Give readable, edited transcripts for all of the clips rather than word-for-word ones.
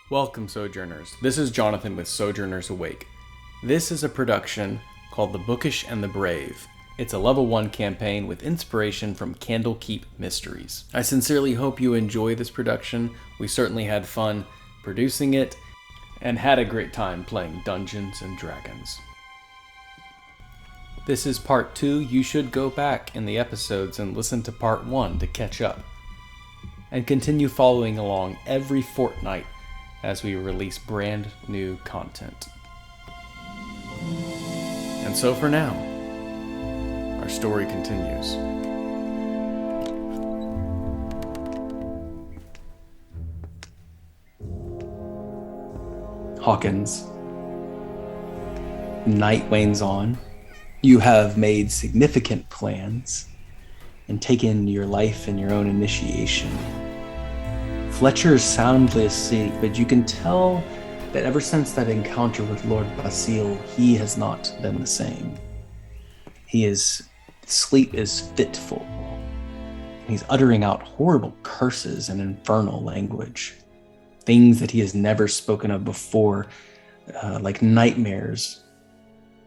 Welcome, Sojourners. This is Jonathan with Sojourners Awake. This is a production called The Bookish and the Brave. It's a level 1 campaign with inspiration from Candlekeep Mysteries. I sincerely hope you enjoy this production. We certainly had fun producing it and had a great time playing Dungeons and Dragons. This is part 2. You should go back in the episodes and listen to part 1 to catch up. And continue following along every fortnight as we release brand new content. And so for now, our story continues. Hawkins. Night wanes on. You have made significant plans and taken your life in your own initiation. Fletcher is soundly asleep, but you can tell that ever since that encounter with Lord Basile, he has not been the same. Sleep is fitful. He's uttering out horrible curses and infernal language. Things that he has never spoken of before, like nightmares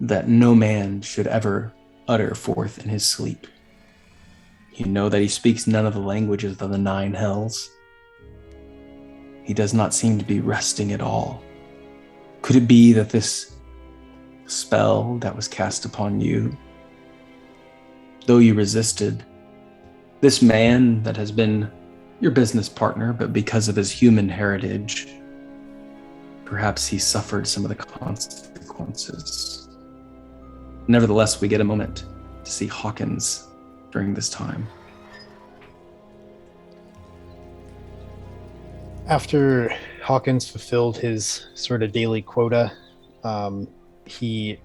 that no man should ever utter forth in his sleep. You know that he speaks none of the languages of the 9 hells. He does not seem to be resting at all. Could it be that this spell that was cast upon you, though you resisted, this man that has been your business partner, but because of his human heritage, perhaps he suffered some of the consequences. Nevertheless, we get a moment to see Hawkins during this time. After Hawkins fulfilled his sort of daily quota, he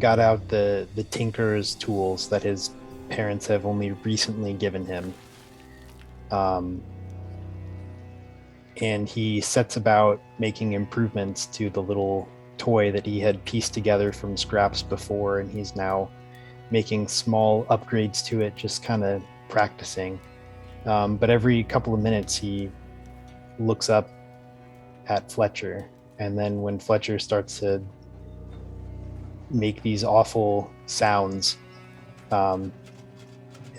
got out the tinker's tools that his parents have only recently given him. And he sets about making improvements to the little toy that he had pieced together from scraps before, and he's now making small upgrades to it, just kind of practicing. But every couple of minutes, he looks up at Fletcher, and then when Fletcher starts to make these awful sounds,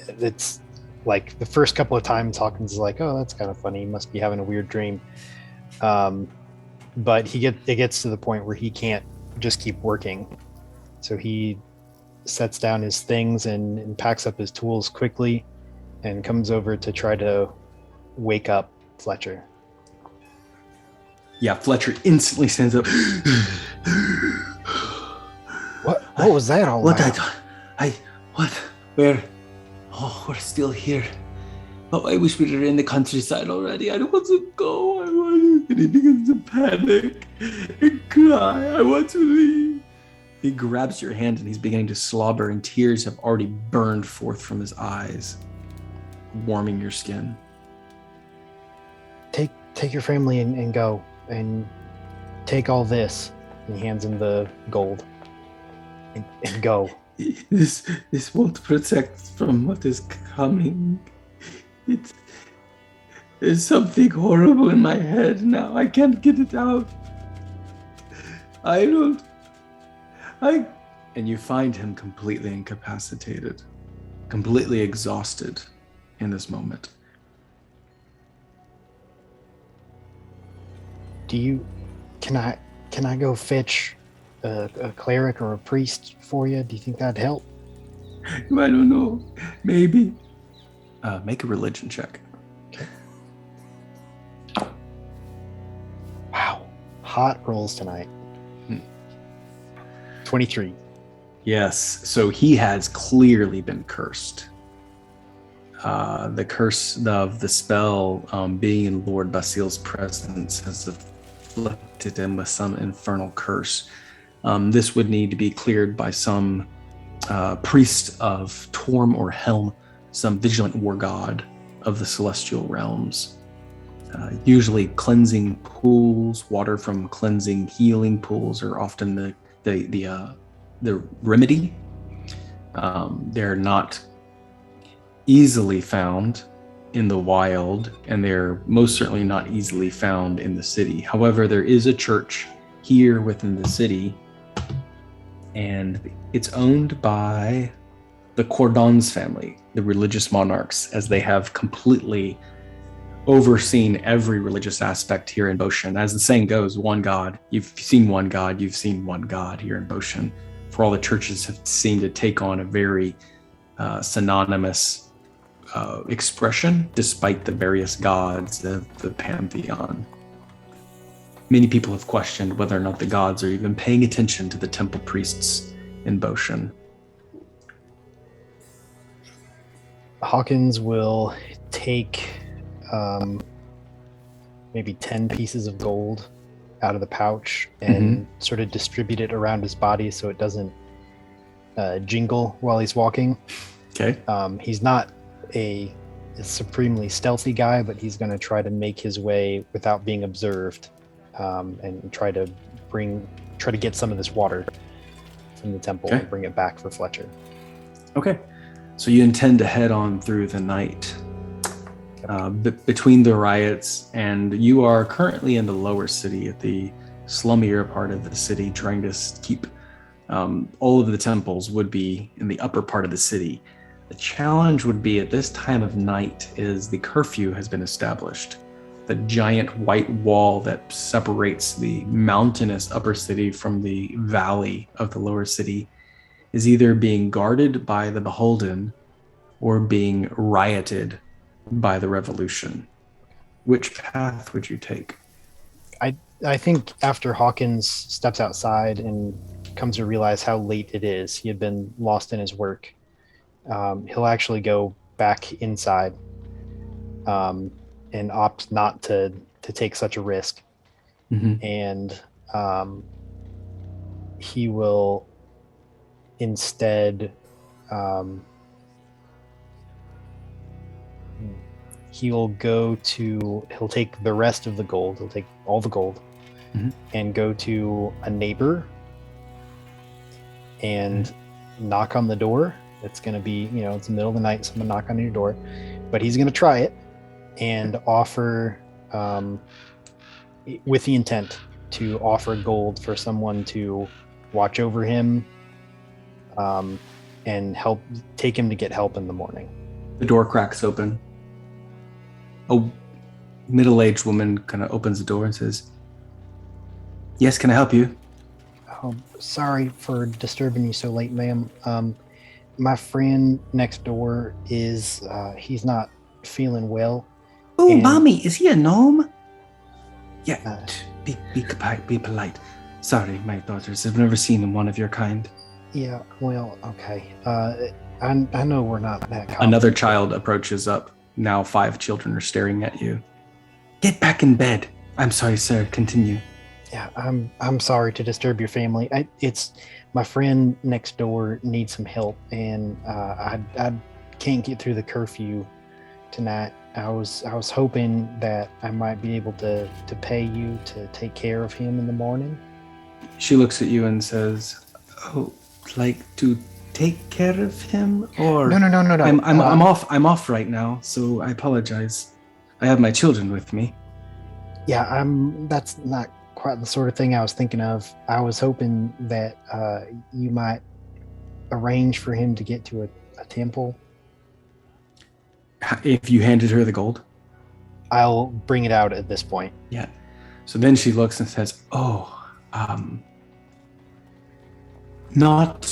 it's like the first couple of times Hawkins is like, oh, that's kind of funny, he must be having a weird dream. But it gets to the point where he can't just keep working, so he sets down his things and packs up his tools quickly and comes over to try to wake up Fletcher. Yeah, Fletcher instantly stands up. What was that all about? Where? Oh, we're still here. Oh, I wish we were in the countryside already. I don't want to go. I want to begin to panic and cry. I want to leave. He grabs your hand and he's beginning to slobber, and tears have already burned forth from his eyes, warming your skin. Take your family and go. And take all this. And he hands him the gold. And go. This won't protect from what is coming. There's something horrible in my head now. I can't get it out. And you find him completely incapacitated, completely exhausted in this moment. Can I go fetch a cleric or a priest for you? Do you think that'd help? I don't know. Maybe. Make a religion check. Okay. Wow. Hot rolls tonight. 23. Yes. So he has clearly been cursed. The curse of the spell being in Lord Basile's presence has afflicted him with some infernal curse. This would need to be cleared by some priest of Torm or Helm, some vigilant war god of the celestial realms. Usually cleansing pools, water from cleansing healing pools are often the remedy. They're not easily found in the wild, and they're most certainly not easily found in the city. However, there is a church here within the city, and it's owned by the Cordons family, the religious monarchs, as they have completely overseen every religious aspect here in Boshan. As the saying goes, one God. You've seen one God, you've seen one God here in Boshan. For all the churches have seemed to take on a very synonymous expression, despite the various gods of the pantheon. Many people have questioned whether or not the gods are even paying attention to the temple priests in Boshan. Hawkins will take maybe 10 pieces of gold out of the pouch and sort of distribute it around his body so it doesn't jingle while he's walking. Okay. He's not a supremely stealthy guy, but he's going to try to make his way without being observed, and try to get some of this water from the temple and bring it back for Fletcher. Okay. So you intend to head on through the night. Between the riots, and you are currently in the lower city, at the slummier part of the city, trying to keep all of the temples would be in the upper part of the city. The challenge would be at this time of night is the curfew has been established. The giant white wall that separates the mountainous upper city from the valley of the lower city is either being guarded by the Beholden or being rioted by the revolution. Which path would you take? I think after Hawkins steps outside and comes to realize how late it is, he had been lost in his work. He'll actually go back inside and opt not to take such a risk. And he will instead he'll take the rest of the gold, he'll take all the gold and go to a neighbor and knock on the door. It's going to be, it's the middle of the night, someone knock on your door, but he's going to try it and offer, with the intent to offer gold for someone to watch over him and take him to get help in the morning. The door cracks open. A middle-aged woman kind of opens the door and says, "Yes, can I help you?" Oh, sorry for disturbing you so late, ma'am. My friend next door is, he's not feeling well. Oh, mommy, is he a gnome? Yeah, be polite. Sorry, my daughters have never seen one of your kind. Yeah, well, okay. I know we're not that common. Another child approaches up. Now 5 children are staring at you. Get back in bed. I'm sorry, sir. Continue. Yeah, I'm sorry to disturb your family. It's my friend next door needs some help, and I can't get through the curfew tonight. I was hoping that I might be able to pay you to take care of him in the morning. She looks at you and says, "Oh, like to take care of him, or no. I'm off right now, so I apologize. I have my children with me." Yeah, that's not quite the sort of thing I was thinking of. I was hoping that you might arrange for him to get to a temple. If you handed her the gold? I'll bring it out at this point. Yeah. So then she looks and says, not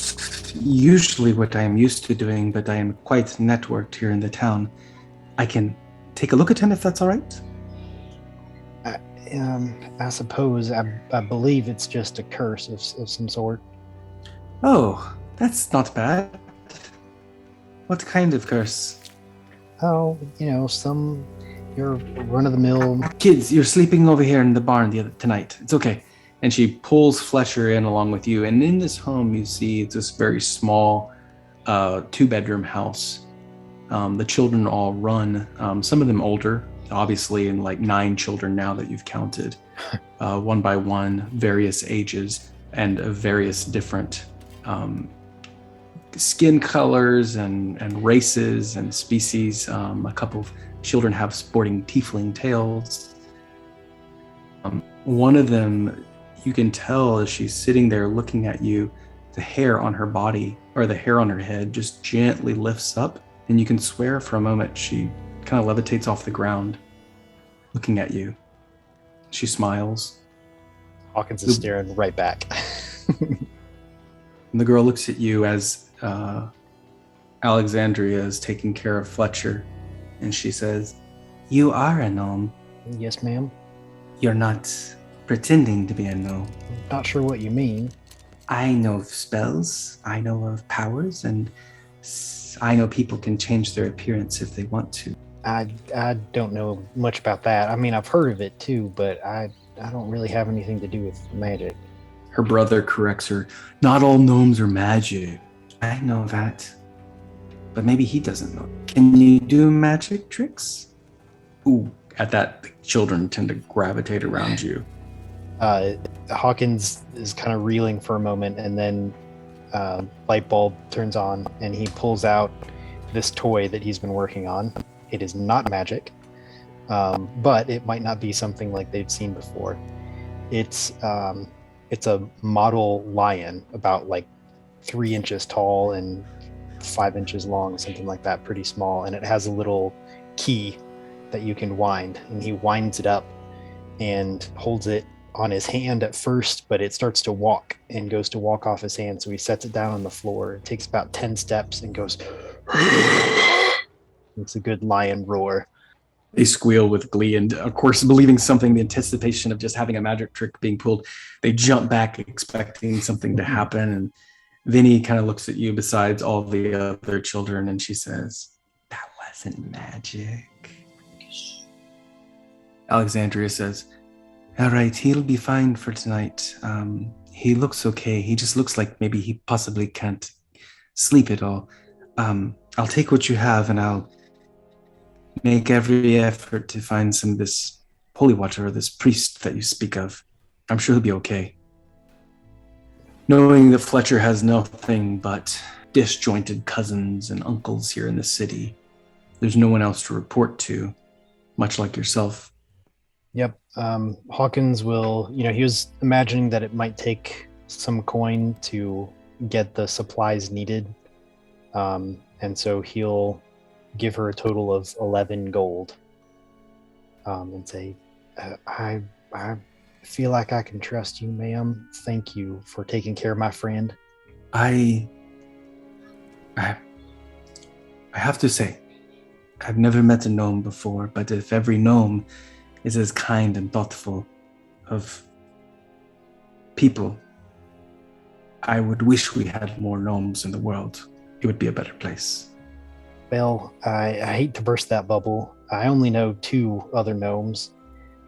usually what I am used to doing, but I am quite networked here in the town. I can take a look at him if that's all right? I suppose. I believe it's just a curse of some sort. Oh, that's not bad. What kind of curse? Oh, your run-of-the-mill... Kids, you're sleeping over here in the barn tonight. It's okay. And she pulls Fletcher in along with you. And in this home, you see it's this very small 2-bedroom house. The children all run, some of them older, obviously, and like 9 children now that you've counted, one by one, various ages and of various different skin colors and races and species. A couple of children have sporting tiefling tails. One of them, you can tell as she's sitting there looking at you, the hair on her body, or the hair on her head, just gently lifts up, and you can swear for a moment she kind of levitates off the ground, looking at you. She smiles. Hawkins is staring right back. And the girl looks at you as Alexandria is taking care of Fletcher, and she says, "You are a gnome. Yes, ma'am. You're not pretending to be a gnome. Not sure what you mean. I know of spells, I know of powers, and I know people can change their appearance if they want to." I don't know much about that. I mean, I've heard of it too, but I don't really have anything to do with magic. Her brother corrects her. "Not all gnomes are magic." "I know that, but maybe he doesn't know. Can you do magic tricks?" Ooh, at that, the children tend to gravitate around you. Hawkins is kind of reeling for a moment, and then light bulb turns on, and he pulls out this toy that he's been working on. It is not magic, but it might not be something like they've seen before. It's a model lion, about like 3 inches tall and 5 inches long, something like that, pretty small. And it has a little key that you can wind, and he winds it up and holds it on his hand at first, but it starts to walk and goes to walk off his hand. So he sets it down on the floor. It takes about 10 steps and goes, it's a good lion roar. They squeal with glee, and of course, believing something, the anticipation of just having a magic trick being pulled, they jump back expecting something to happen. And Vinny kind of looks at you besides all the other children, and she says, "That wasn't magic." Alexandria says, "All right, he'll be fine for tonight. He looks okay. He just looks like maybe he possibly can't sleep at all. I'll take what you have, and I'll make every effort to find some of this holy water, or this priest that you speak of. I'm sure he'll be okay." Knowing that Fletcher has nothing but disjointed cousins and uncles here in the city, there's no one else to report to, much like yourself. Yep. Hawkins will, he was imagining that it might take some coin to get the supplies needed. And so he'll give her a total of 11 gold, and say, I feel like I can trust you, ma'am. Thank you for taking care of my friend. I have to say, I've never met a gnome before, but if every gnome is as kind and thoughtful of people, I would wish we had more gnomes in the world. It would be a better place. Well, I hate to burst that bubble. I only know 2 other gnomes,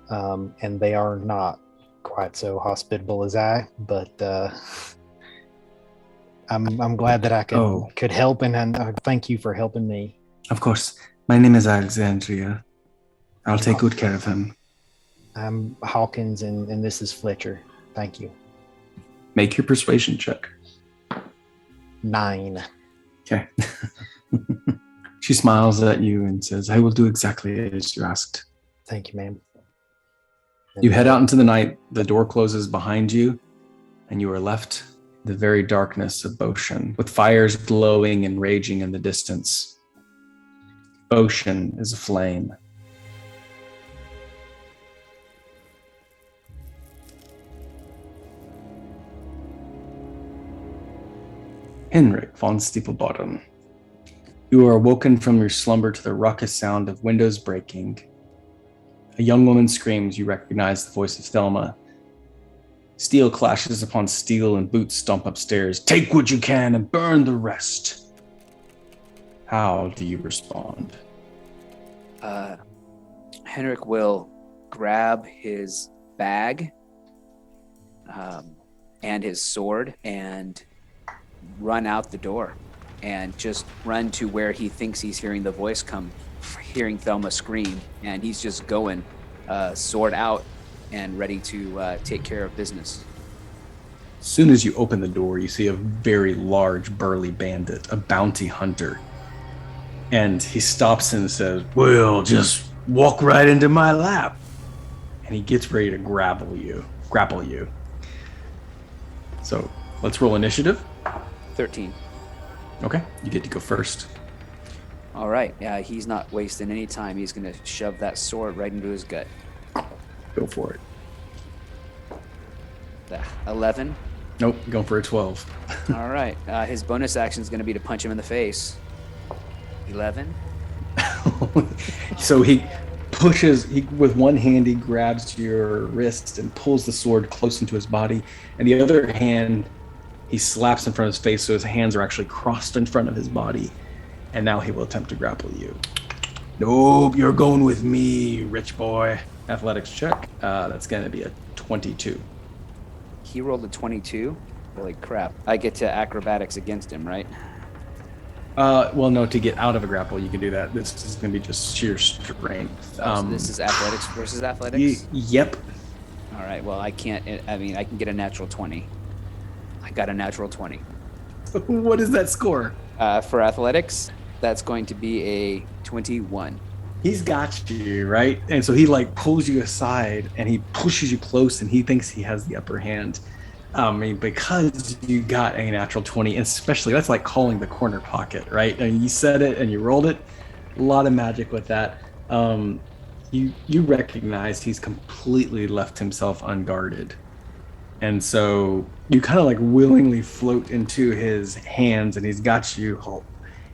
and they are not quite so hospitable as I, but I'm glad that I could help, and thank you for helping me. Of course. My name is Alexandria. I'll take good care of him. I'm Hawkins, and this is Fletcher. Thank you. Make your persuasion check. 9. Okay. She smiles at you and says, "I will do exactly as you asked." Thank you, ma'am. You head out into the night. The door closes behind you, and you are left in the very darkness of Boshan, with fires glowing and raging in the distance. Boshan is aflame. Henrik von Steeplebottom. You are awoken from your slumber to the raucous sound of windows breaking. A young woman screams. You recognize the voice of Thelma. Steel clashes upon steel and boots stomp upstairs. "Take what you can and burn the rest." How do you respond? Henrik will grab his bag and his sword and run out the door and just run to where he thinks he's hearing the voice come, hearing Thelma scream, and he's just going sword out and ready to take care of business. As soon as you open the door, you see a very large, burly bandit, a bounty hunter. And he stops and says, "Well, just walk right into my lap." And he gets ready to grapple you. So let's roll initiative. 13. Okay, you get to go first. All right. He's not wasting any time. He's going to shove that sword right into his gut. Go for it. 11. Nope, going for a 12. All right. His bonus action is going to be to punch him in the face. 11. So he pushes, with one hand, he grabs your wrist and pulls the sword close into his body. And the other hand, he slaps in front of his face, so his hands are actually crossed in front of his body. And now he will attempt to grapple you. Nope, you're going with me, rich boy. Athletics check. That's going to be a 22. He rolled a 22. Holy crap. I get to acrobatics against him, right? Well, no, to get out of a grapple, you can do that. This is going to be just sheer strength. So this is athletics versus athletics? Yep. All right, well, I can't, I mean, I can get a natural 20. I got a natural 20. What is that score? For athletics, that's going to be a 21. He's got you, right? And so he like pulls you aside and he pushes you close and he thinks he has the upper hand. I mean, because you got a natural 20, especially that's like calling the corner pocket, right? I mean, you said it and you rolled it. A lot of magic with that. You recognize he's completely left himself unguarded. And so you kind of like willingly float into his hands and he's got you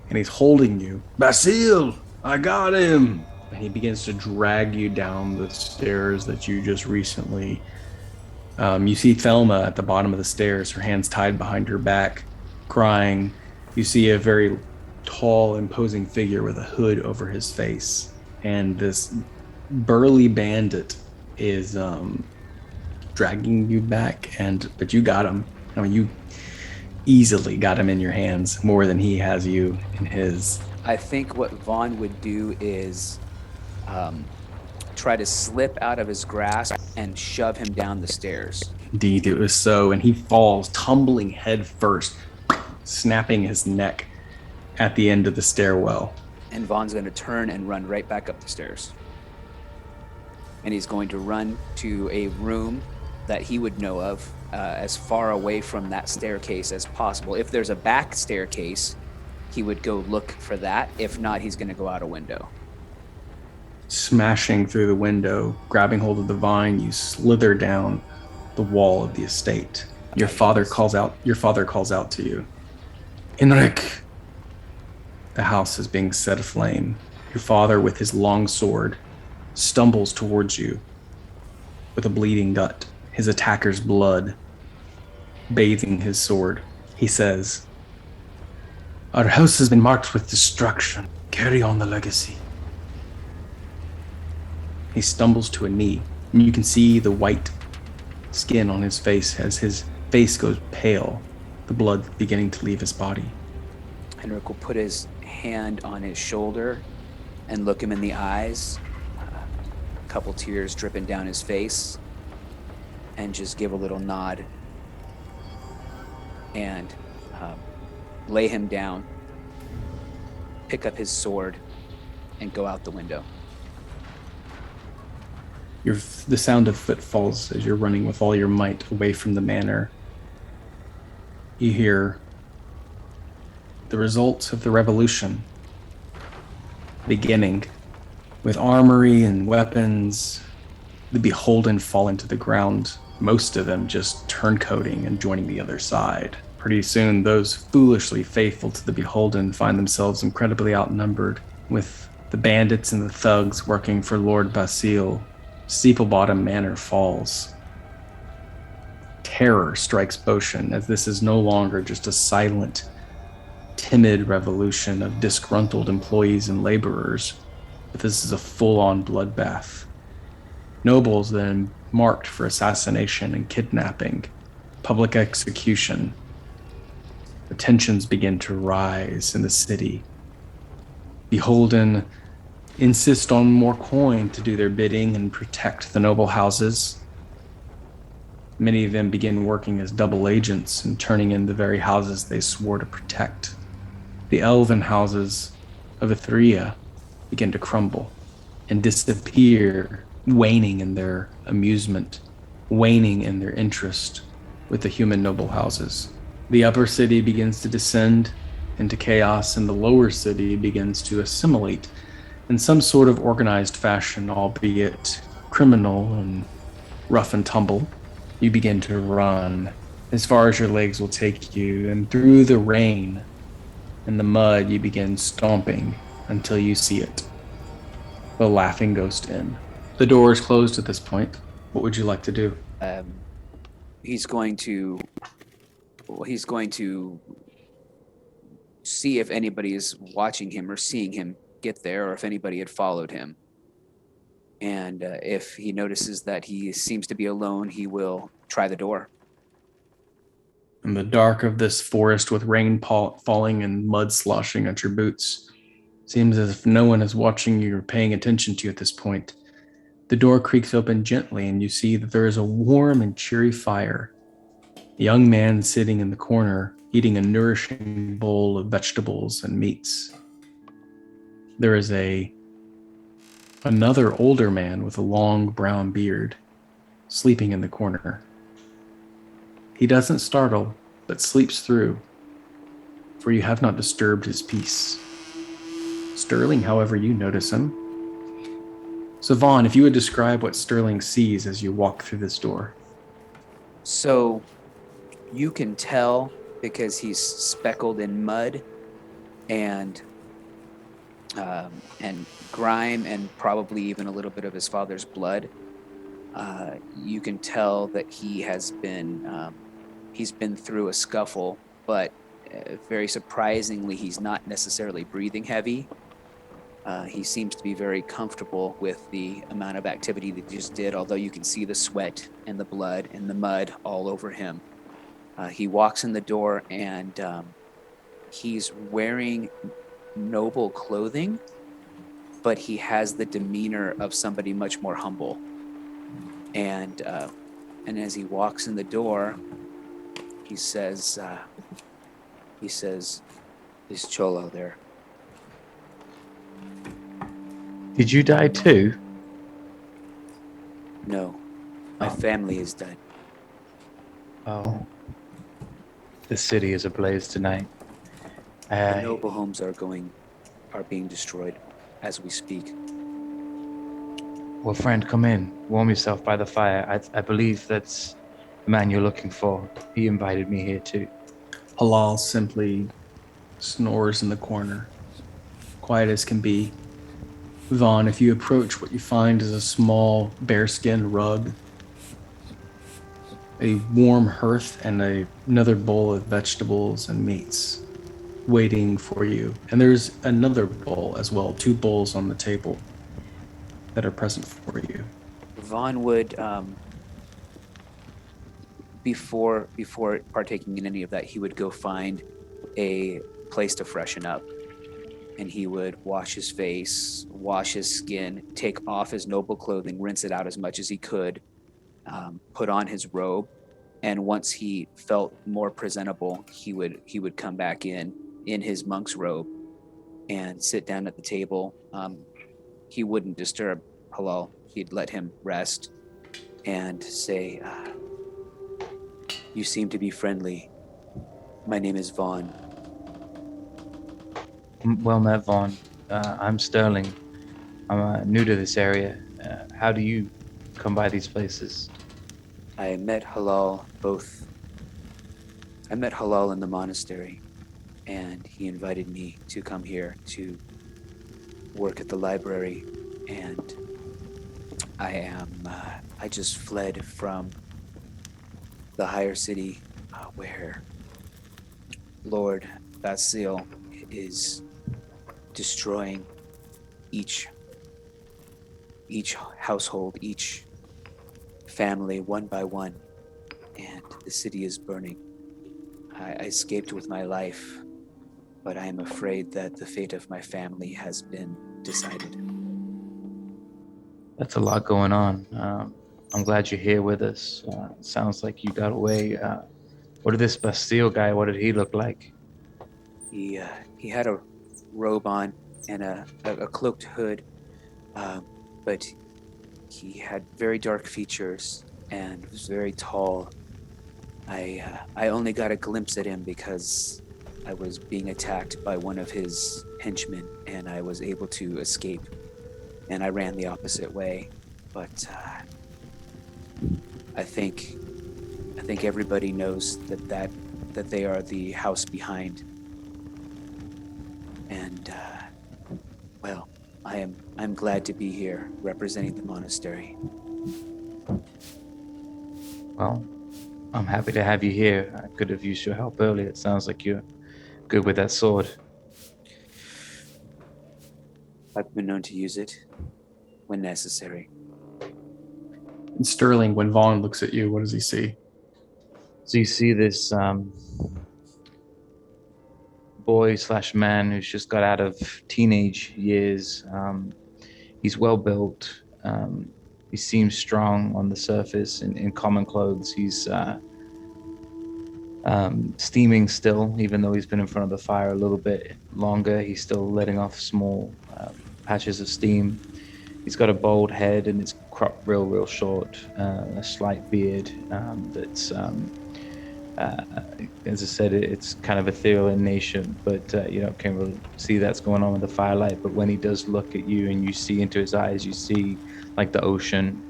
and he's holding you. Basile, I got him. And he begins to drag you down the stairs that you just recently. You see Thelma at the bottom of the stairs, her hands tied behind her back, crying. You see a very tall, imposing figure with a hood over his face. And this burly bandit is dragging you back, but you got him. I mean, you easily got him in your hands more than he has you in his. I think what Vaughn would do is try to slip out of his grasp and shove him down the stairs. Indeed, it was so, and he falls tumbling head first, snapping his neck at the end of the stairwell. And Vaughn's going to turn and run right back up the stairs. And he's going to run to a room that he would know of, as far away from that staircase as possible. If there's a back staircase, he would go look for that. If not, he's going to go out a window. Smashing through the window, grabbing hold of the vine, you slither down the wall of the estate. Your father calls out to you. Enric! The house is being set aflame. Your father, with his long sword, stumbles towards you with a bleeding gut, his attacker's blood bathing his sword. He says, "Our house has been marked with destruction. Carry on the legacy." He stumbles to a knee, and you can see the white skin on his face as his face goes pale, the blood beginning to leave his body. Henrik will put his hand on his shoulder and look him in the eyes, a couple tears dripping down his face, and just give a little nod and lay him down, pick up his sword, and go out the window. The sound of footfalls as you're running with all your might away from the manor. You hear the results of the revolution beginning. With armory and weapons, the beholden fall into the ground, most of them just turncoating and joining the other side. Pretty soon, those foolishly faithful to the beholden find themselves incredibly outnumbered, with the bandits and the thugs working for Lord Basile. Steeplebottom Manor falls. Terror strikes Boshen, as this is no longer just a silent, timid revolution of disgruntled employees and laborers, but this is a full-on bloodbath. Nobles then marked for assassination and kidnapping, public execution. The tensions begin to rise in the city. Beholden insist on more coin to do their bidding and protect the noble houses. Many of them begin working as double agents and turning in the very houses they swore to protect. The elven houses of Ithria begin to crumble and disappear, waning in their amusement, waning in their interest with the human noble houses. The upper city begins to descend into chaos, and the lower city begins to assimilate in some sort of organized fashion, albeit criminal and rough and tumble. You begin to run as far as your legs will take you, and through the rain and the mud, you begin stomping until you see it. The Laughing Ghost Inn. The door is closed at this point. What would you like to do? He's going to see if anybody is watching him or seeing him get there, or if anybody had followed him. And if he notices that he seems to be alone, he will try the door. In the dark of this forest, with rain falling and mud sloshing at your boots, seems as if no one is watching you or paying attention to you at this point. The door creaks open gently, and you see that there is a warm and cheery fire. A young man sitting in the corner, eating a nourishing bowl of vegetables and meats. There is another older man with a long brown beard, sleeping in the corner. He doesn't startle, but sleeps through, for you have not disturbed his peace. Sterling, however, you notice him. So Vaughn, if you would describe what Sterling sees as you walk through this door. So you can tell because he's speckled in mud and grime, and probably even a little bit of his father's blood. You can tell that he's been through a scuffle, but very surprisingly, he's not necessarily breathing heavy. He seems to be very comfortable with the amount of activity that he just did, although you can see the sweat and the blood and the mud all over him. He walks in the door, and he's wearing noble clothing, but he has the demeanor of somebody much more humble. And as he walks in the door, he says, "Is Cholo there?" Did you die too? No, my family is dead. Oh. The city is ablaze tonight. The noble homes are being destroyed as we speak. Well, friend, come in. Warm yourself by the fire. I believe that's the man you're looking for. He invited me here too. Halal simply snores in the corner, quiet as can be. Vaughn, if you approach, what you find is a small bearskin rug, a warm hearth, and another bowl of vegetables and meats waiting for you. And there's another bowl as well, 2 bowls on the table that are present for you. Vaughn would, before partaking in any of that, he would go find a place to freshen up. And he would wash his face, wash his skin, take off his noble clothing, rinse it out as much as he could, put on his robe. And once he felt more presentable, he would come back in his monk's robe and sit down at the table. He wouldn't disturb Halal. He'd let him rest and say, "You seem to be friendly. My name is Vaughn." Well met, Vaughn. I'm Sterling. I'm new to this area. How do you come by these places? I met Halal in the monastery, and he invited me to come here to work at the library. And I just fled from the higher city where Lord Basil is destroying each household, each family one by one, and the city is burning. I escaped with my life, but I am afraid that the fate of my family has been decided. That's a lot going on. I'm glad you're here with us. Sounds like you got away. What did this Bastille guy, what did he look like? He had a robe on, and a cloaked hood, but he had very dark features and was very tall. I only got a glimpse at him because I was being attacked by one of his henchmen, and I was able to escape. And I ran the opposite way, but I think everybody knows that they are the house behind. And well, I'm glad to be here representing the monastery. Well, I'm happy to have you here. I could have used your help earlier. It sounds like you're good with that sword. I've been known to use it when necessary. And Sterling, when Vaughn looks at you, what does he see? So you see this boy/man who's just got out of teenage years. He's well built. He seems strong on the surface in common clothes. He's steaming still, even though he's been in front of the fire a little bit longer. He's still letting off small patches of steam. He's got a bald head and it's cropped real short, a slight beard that's, as I said, it's kind of ethereal in nature, but you can't really see that's going on with the firelight. But when he does look at you and you see into his eyes, you see like the ocean,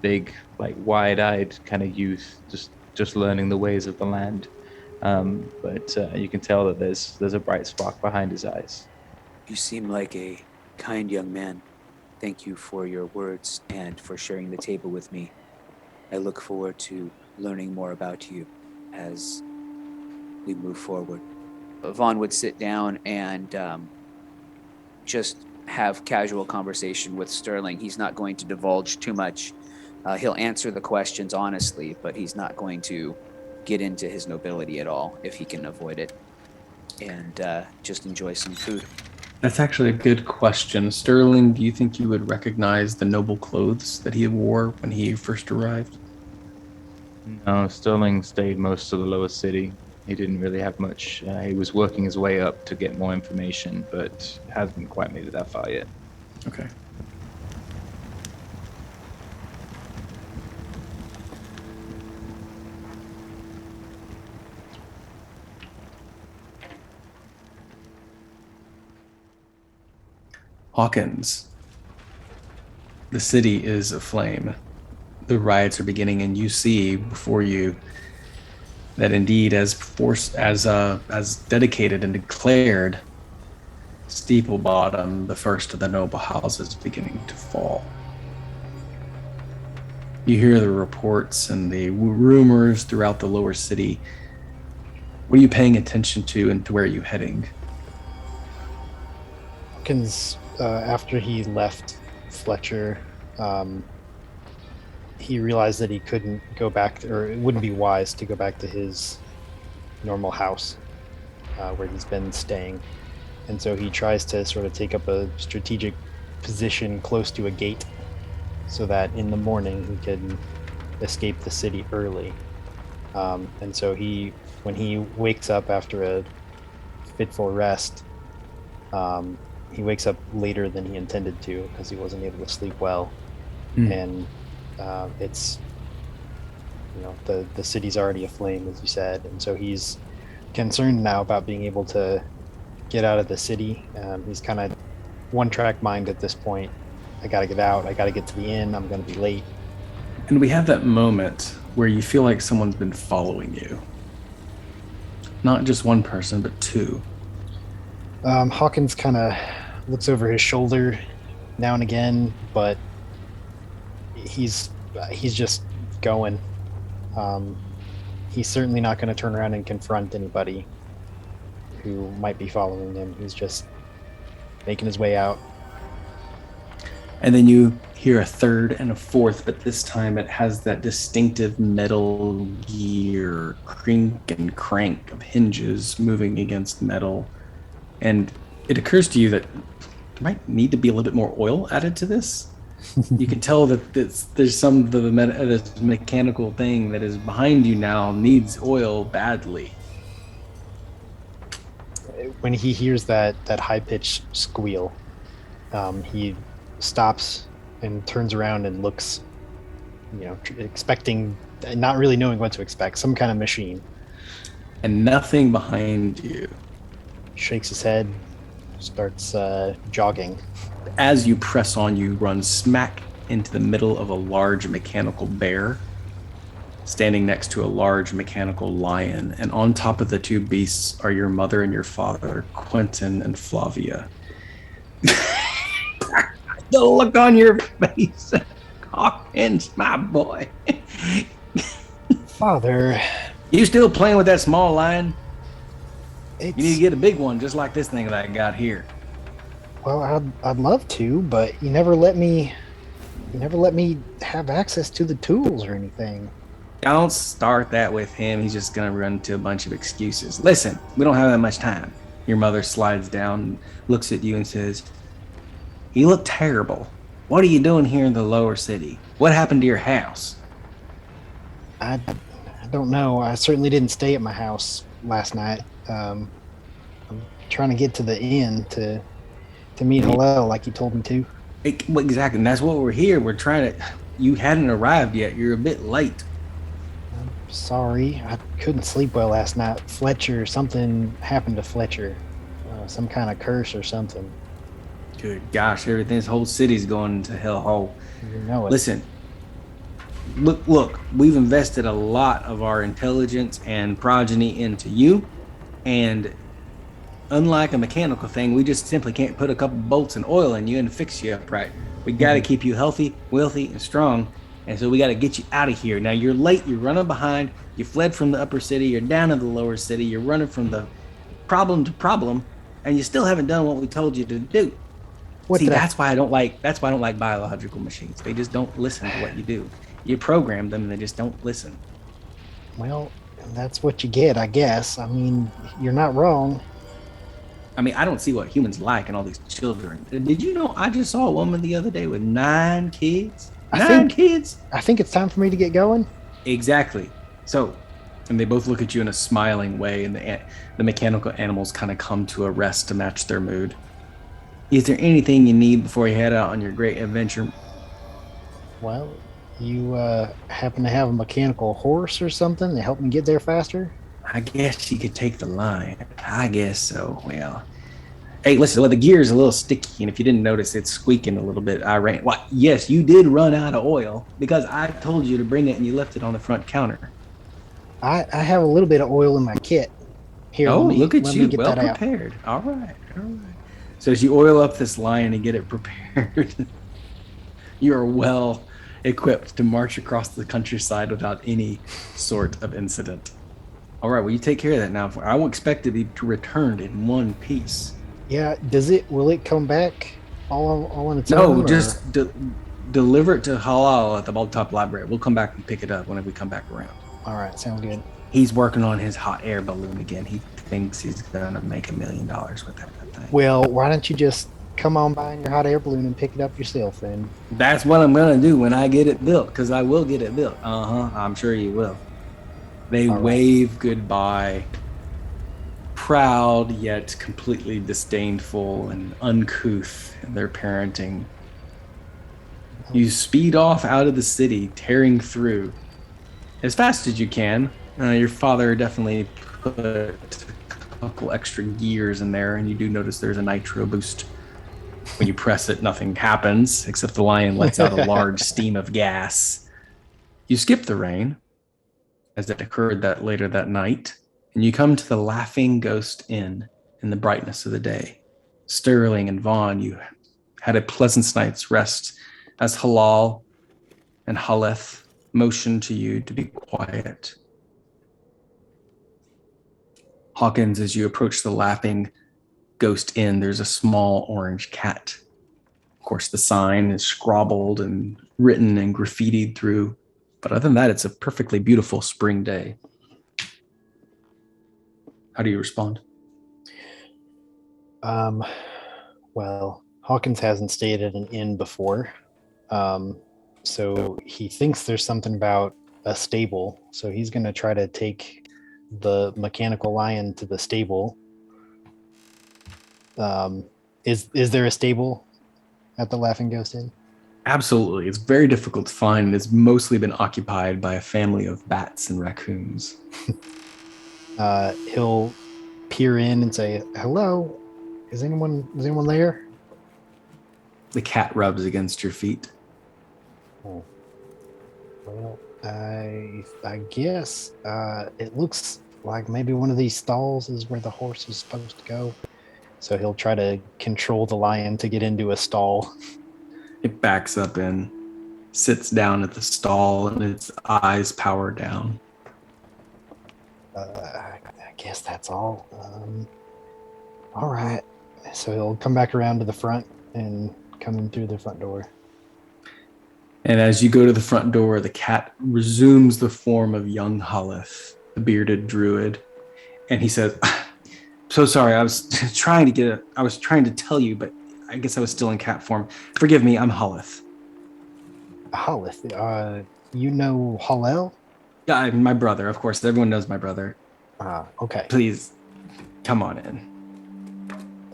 big, like wide-eyed kind of youth, just learning the ways of the land. But you can tell that there's a bright spark behind his eyes. You seem like a kind young man. Thank you for your words and for sharing the table with me. I look forward to learning more about you as we move forward. Vaughn would sit down and just have casual conversation with Sterling. He's not going to divulge too much. He'll answer the questions honestly, but he's not going to get into his nobility at all if he can avoid it. And just enjoy some food. That's actually a good question. Sterling, do you think you would recognize the noble clothes that he wore when he first arrived? No, Sterling stayed most of the lower city. He didn't really have much. He was working his way up to get more information, but hasn't quite made it that far yet. Okay. Hawkins. The city is aflame. The riots are beginning, and you see before you that indeed, as dedicated and declared, Steeple Bottom, the first of the noble houses, beginning to fall. You hear the reports and the rumors throughout the lower city. What are you paying attention to, and to where are you heading? Hawkins, after he left Fletcher, he realized that he couldn't go back, or it wouldn't be wise to go back to his normal house where he's been staying. And so he tries to sort of take up a strategic position close to a gate so that in the morning he can escape the city early. And so when he wakes up after a fitful rest, he wakes up later than he intended to because he wasn't able to sleep well. And it's, the city's already aflame, as you said, and so he's concerned now about being able to get out of the city. He's kind of one-track mind at this point. I gotta get out, I gotta get to the inn, I'm gonna be late. And we have that moment where you feel like someone's been following you. Not just one person, but two. Hawkins kind of looks over his shoulder now and again, but he's just going. He's certainly not going to turn around and confront anybody who might be following him. He's just making his way out. And then you hear a third and a fourth, but this time it has that distinctive metal gear crink and crank of hinges moving against metal. And it occurs to you that there might need to be a little bit more oil added to this. You can tell that there's some of this mechanical thing that is behind you now needs oil badly. when he hears that high-pitched squeal, he stops and turns around and looks, expecting, not really knowing what to expect, some kind of machine. And nothing behind you. Shakes his head, starts jogging. As you press on, you run smack into the middle of a large mechanical bear standing next to a large mechanical lion. And on top of the two beasts are your mother and your father, Quentin and Flavia. The look on your face. Hawkins, my boy. Father. You still playing with that small lion? You need to get a big one just like this thing that I got here. Well, I'd love to, but you never let me have access to the tools or anything. Don't start that with him. He's just gonna run into a bunch of excuses. Listen, we don't have that much time. Your mother slides down, looks at you and says, "You look terrible. What are you doing here in the lower city? What happened to your house?" I don't know. I certainly didn't stay at my house last night. I'm trying to get to the inn to meet Hillel like you told me to. Exactly, and that's what we're here. We're trying to... You hadn't arrived yet. You're a bit late. I'm sorry. I couldn't sleep well last night. Something happened to Fletcher. Some kind of curse or something. Good gosh, this whole city's going into hellhole. You know it. Listen, look, we've invested a lot of our intelligence and progeny into you, and unlike a mechanical thing, we just simply can't put a couple bolts and oil in you and fix you up right. We got to keep you healthy, wealthy, and strong, and so we got to get you out of here. Now, you're late, you're running behind, you fled from the upper city, you're down in the lower city, you're running from the problem to problem, and you still haven't done what we told you to do. That's why I don't like biological machines. They just don't listen to what you do. You program them and they just don't listen. Well, that's what you get, I guess. I mean, you're not wrong. I mean, I don't see what humans like in all these children. Did you know I just saw a woman the other day with 9 kids? Kids? I think it's time for me to get going. Exactly. So, and they both look at you in a smiling way, and the mechanical animals kind of come to a rest to match their mood. Is there anything you need before you head out on your great adventure? Well, you happen to have a mechanical horse or something to help me get there faster? I guess you could take the line. I guess so. Well, hey, listen, the gear's a little sticky, and if you didn't notice, it's squeaking a little bit. Yes, you did run out of oil because I told you to bring it and you left it on the front counter. I have a little bit of oil in my kit. Here, look at you, well prepared. All right. So as you oil up this lion and get it prepared, you are well equipped to march across the countryside without any sort of incident. All right, well, you take care of that now. I will expect it to be returned in one piece. Yeah, will it come back all on its own? No, just deliver it to Halal at the Top Library. We'll come back and pick it up whenever we come back around. All right, sounds good. He's working on his hot air balloon again. He thinks he's going to make $1 million with that thing. Well, why don't you just come on by in your hot air balloon and pick it up yourself then? That's what I'm going to do when I get it built, because I will get it built. I'm sure you will. They wave goodbye, proud yet completely disdainful and uncouth in their parenting. You speed off out of the city, tearing through as fast as you can. Your father definitely put a couple extra gears in there, and you do notice there's a nitro boost. When you press it, nothing happens, except the lion lets out a large steam of gas. You skip the rain, as it occurred later that night, and you come to the Laughing Ghost Inn in the brightness of the day. Sterling and Vaughn, you had a pleasant night's rest as Halal and Haleth motioned to you to be quiet. Hawkins, as you approach the Laughing Ghost Inn, there's a small orange cat. Of course, the sign is scrawled and written and graffitied through, but other than that, it's a perfectly beautiful spring day. How do you respond? Well, Hawkins hasn't stayed at an inn before, so he thinks there's something about a stable, so he's going to try to take the mechanical lion to the stable Is there a stable at the Laughing Ghost Inn? Absolutely. It's very difficult to find, and it's mostly been occupied by a family of bats and raccoons. He'll peer in and say, "Hello, is anyone there?" The cat rubs against your feet. Oh. Well, I guess it looks like maybe one of these stalls is where the horse is supposed to go. So he'll try to control the lion to get into a stall. It backs up and sits down at the stall, and its eyes power down. I guess that's all. All right. So he'll come back around to the front and come in through the front door. And as you go to the front door, the cat resumes the form of young Hollis, the bearded druid. And he says, "So sorry, I was trying to tell you, but I guess I was still in cat form. Forgive me, I'm Hollis." Hollis, you know Hallel? Yeah, I'm my brother, of course. Everyone knows my brother. Okay. Please, come on in.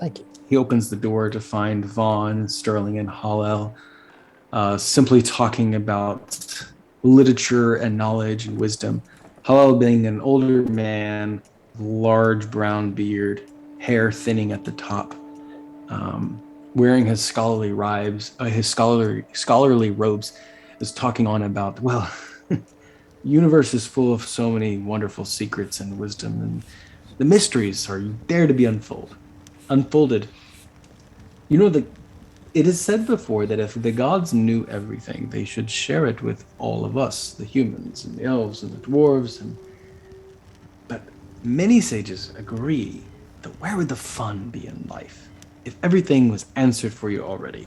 Thank you. He opens the door to find Vaughn, Sterling, and Hallel, simply talking about literature and knowledge and wisdom. Hallel being an older man, large brown beard, hair thinning at the top, wearing his scholarly robes, is talking on about, well, the universe is full of so many wonderful secrets and wisdom, and the mysteries are there to be unfolded. You know, it is said before that if the gods knew everything, they should share it with all of us, the humans and the elves and the dwarves. But many sages agree that where would the fun be in life if everything was answered for you already?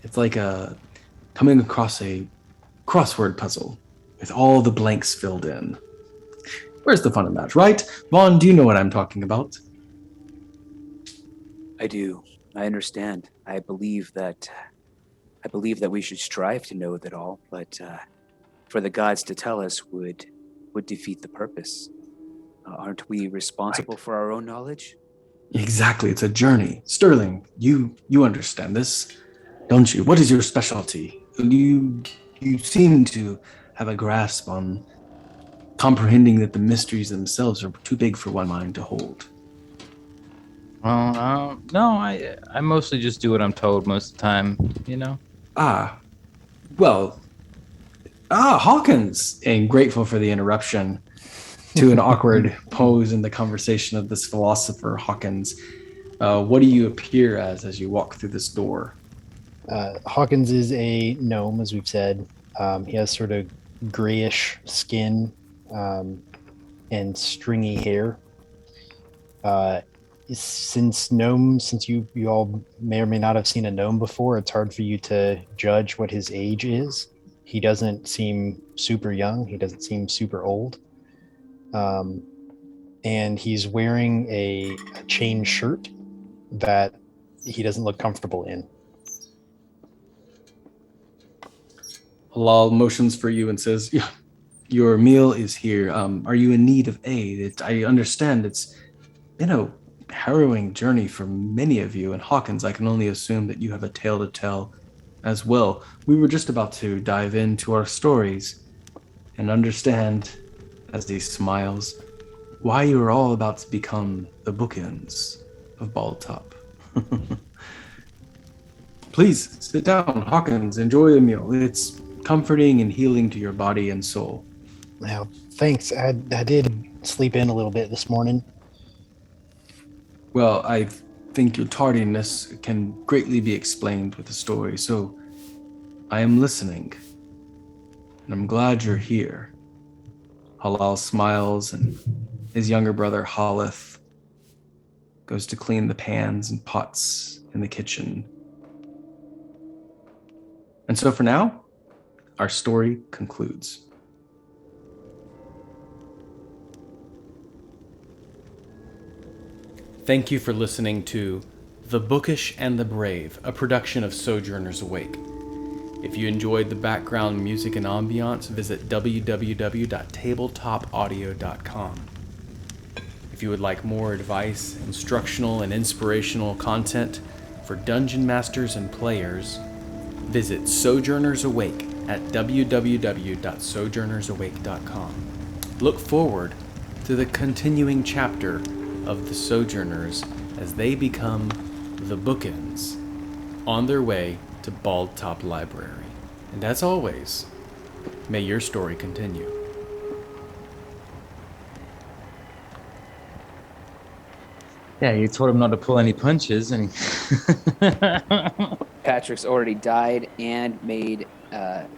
It's like coming across a crossword puzzle with all the blanks filled in. Where's the fun in that, right? Vaughn, do you know what I'm talking about? I do. I understand. I believe that we should strive to know it all, but for the gods to tell us would defeat the purpose. Aren't we responsible for our own knowledge? Exactly. It's a journey. Sterling, you understand this, don't you? What is your specialty? You seem to have a grasp on comprehending that the mysteries themselves are too big for one mind to hold. Well, no, I mostly just do what I'm told most of the time, you know? Hawkins, and grateful for the interruption to an awkward pose in the conversation of this philosopher, Hawkins. What do you appear as you walk through this door? Hawkins is a gnome, as we've said. He has sort of grayish skin and stringy hair. Since you all may or may not have seen a gnome before, it's hard for you to judge what his age is. He doesn't seem super young. He doesn't seem super old. And he's wearing a chain shirt that he doesn't look comfortable in. Halal motions for you and says, "Yeah, your meal is here. Are you in need of aid? I understand it's been a harrowing journey for many of you, and Hawkins, I can only assume that you have a tale to tell as well. We were just about to dive into our stories and understand," as he smiles, "why you are all about to become the bookends of Baldtop." Please sit down, Hawkins. Enjoy the meal. It's comforting and healing to your body and soul. Now, thanks. I did sleep in a little bit this morning. Well, I think your tardiness can greatly be explained with the story, so I am listening, and I'm glad you're here. Halal smiles, and his younger brother, Holith, goes to clean the pans and pots in the kitchen. And so for now, our story concludes. Thank you for listening to The Bookish and the Brave, a production of Sojourners Awake. If you enjoyed the background music and ambiance, visit www.tabletopaudio.com. If If you would like more advice, instructional, and inspirational content for dungeon masters and players, visit Sojourners Awake at www.sojournersawake.com. Look forward to the continuing chapter of the Sojourners as they become the bookends on their way to Bald Top Library. And as always, may your story continue. Yeah, you told him not to pull any punches, and Patrick's already died and made a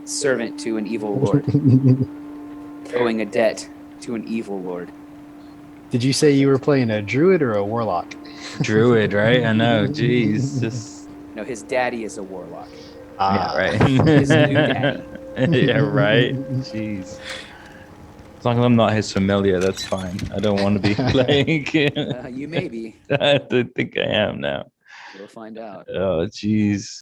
servant to an evil lord, owing a debt to an evil lord. Did you say you were playing a druid or a warlock? Druid, right? I know. Jeez, just No, his daddy is a warlock. yeah, right. His new daddy. Yeah, right. Jeez. As long as I'm not his familiar, that's fine. I don't want to be playing. You may be. I don't think I am now. We'll find out. Oh, jeez.